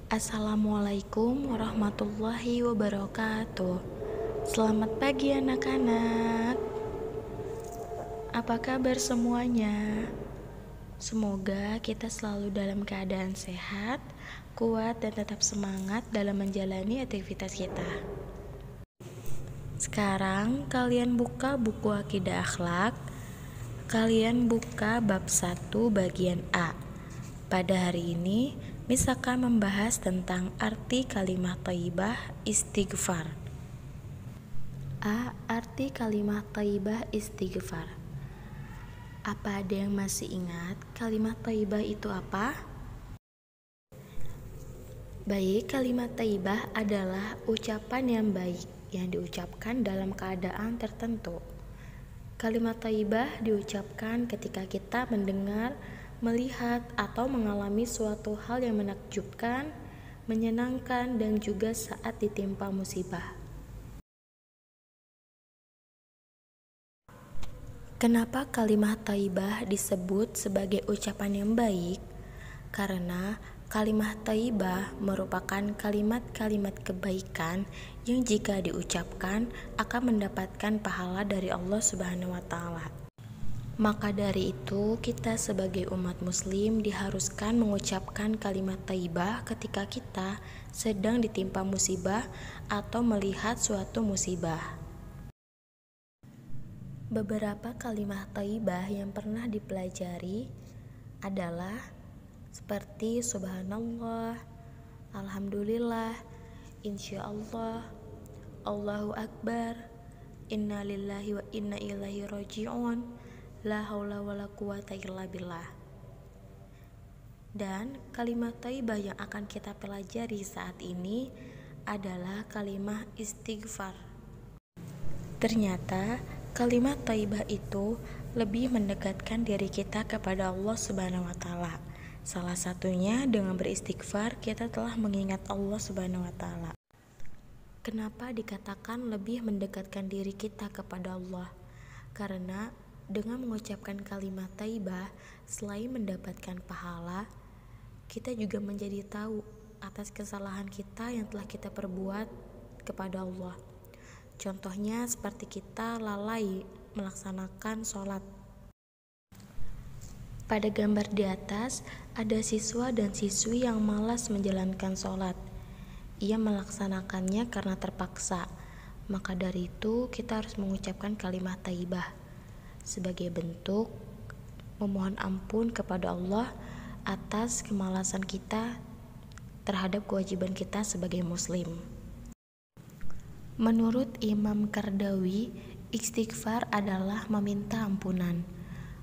Assalamualaikum warahmatullahi wabarakatuh. Selamat pagi anak-anak. Apa kabar semuanya? Semoga kita selalu dalam keadaan sehat, kuat dan tetap semangat dalam menjalani aktivitas kita. Sekarang kalian buka buku Akidah Akhlak. Kalian buka bab 1 bagian A. Pada hari ini Miss akan membahas tentang arti kalimat thayyibah istighfar. A. Arti kalimat thayyibah istighfar. Apa ada yang masih ingat kalimat thayyibah itu apa? Baik, kalimat thayyibah adalah ucapan yang baik yang diucapkan dalam keadaan tertentu. Kalimat thayyibah diucapkan ketika kita mendengar, melihat atau mengalami suatu hal yang menakjubkan, menyenangkan, dan juga saat ditimpa musibah. Kenapa kalimat thayyibah disebut sebagai ucapan yang baik? Karena kalimat thayyibah merupakan kalimat-kalimat kebaikan yang jika diucapkan akan mendapatkan pahala dari Allah Subhanahu wa Ta'ala. Maka dari itu, kita sebagai umat muslim diharuskan mengucapkan kalimat thayyibah ketika kita sedang ditimpa musibah atau melihat suatu musibah. Beberapa kalimat thayyibah yang pernah dipelajari adalah seperti subhanallah, alhamdulillah, insyaallah, Allahu akbar, inna lillahi wa inna ilaihi raji'un, la haula wala quwata illa billah. Dan kalimat thayyibah yang akan kita pelajari saat ini adalah kalimat istighfar. Ternyata kalimat thayyibah itu lebih mendekatkan diri kita kepada Allah Subhanahu wa Ta'ala. Salah satunya dengan beristighfar kita telah mengingat Allah Subhanahu wa Ta'ala. Kenapa dikatakan lebih mendekatkan diri kita kepada Allah? Karena dengan mengucapkan kalimat thayyibah, selain mendapatkan pahala, kita juga menjadi tahu atas kesalahan kita yang telah kita perbuat kepada Allah. Contohnya seperti kita lalai melaksanakan sholat. Pada gambar di atas, ada siswa dan siswi yang malas menjalankan sholat. Ia melaksanakannya karena terpaksa. Maka dari itu, kita harus mengucapkan kalimat thayyibah sebagai bentuk memohon ampun kepada Allah atas kemalasan kita terhadap kewajiban kita sebagai muslim. Menurut Imam Qardawi, istighfar adalah meminta ampunan.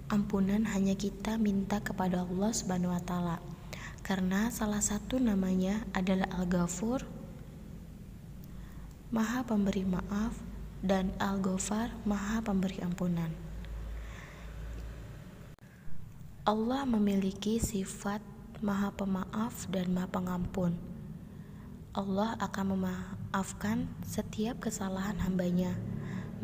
Ampunan hanya kita minta kepada Allah Subhanahu wa Ta'ala, karena salah satu namanya adalah Al-Ghafur, Maha Pemberi Maaf, dan Al-Ghafar, Maha Pemberi Ampunan. Allah memiliki sifat Maha Pemaaf dan Maha Pengampun. Allah akan memaafkan setiap kesalahan hambanya.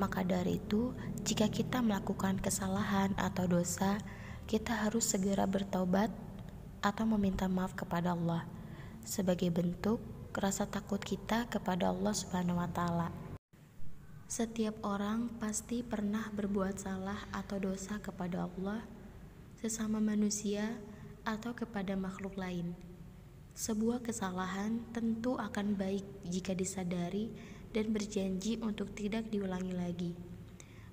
Maka dari itu, jika kita melakukan kesalahan atau dosa, kita harus segera bertaubat atau meminta maaf kepada Allah sebagai bentuk rasa takut kita kepada Allah Subhanahu wa Ta'ala. Setiap orang pasti pernah berbuat salah atau dosa kepada Allah, sesama manusia, atau kepada makhluk lain. Sebuah kesalahan tentu akan baik jika disadari dan berjanji untuk tidak diulangi lagi.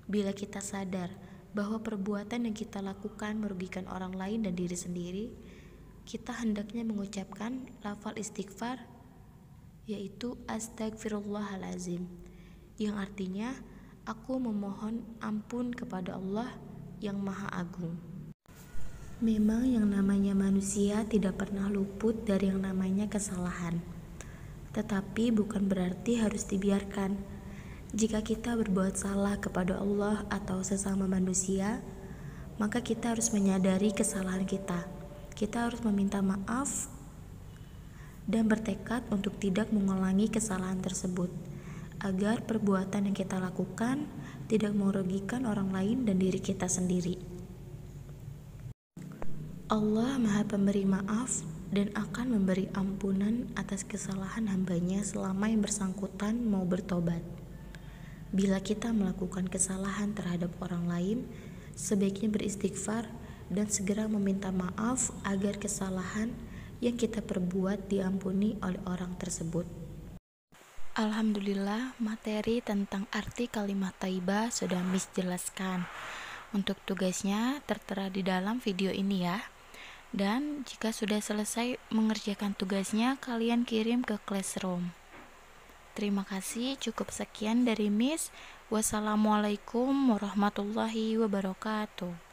Bila kita sadar bahwa perbuatan yang kita lakukan merugikan orang lain dan diri sendiri, kita hendaknya mengucapkan lafal istighfar, yaitu astagfirullahalazim, yang artinya aku memohon ampun kepada Allah yang Maha Agung. Memang yang namanya manusia tidak pernah luput dari yang namanya kesalahan. Tetapi bukan berarti harus dibiarkan. Jika kita berbuat salah kepada Allah atau sesama manusia, maka kita harus menyadari kesalahan kita. Kita harus meminta maaf dan bertekad untuk tidak mengulangi kesalahan tersebut, agar perbuatan yang kita lakukan tidak merugikan orang lain dan diri kita sendiri. Allah Maha Pemberi Maaf dan akan memberi ampunan atas kesalahan hambanya selama yang bersangkutan mau bertobat. Bila kita melakukan kesalahan terhadap orang lain, sebaiknya beristighfar dan segera meminta maaf agar kesalahan yang kita perbuat diampuni oleh orang tersebut. Alhamdulillah, materi tentang arti kalimat thayyibah sudah Miss jelaskan. Untuk tugasnya tertera di dalam video ini ya. Dan jika sudah selesai mengerjakan tugasnya, kalian kirim ke Classroom. Terima kasih, cukup sekian dari Miss. Wassalamualaikum warahmatullahi wabarakatuh.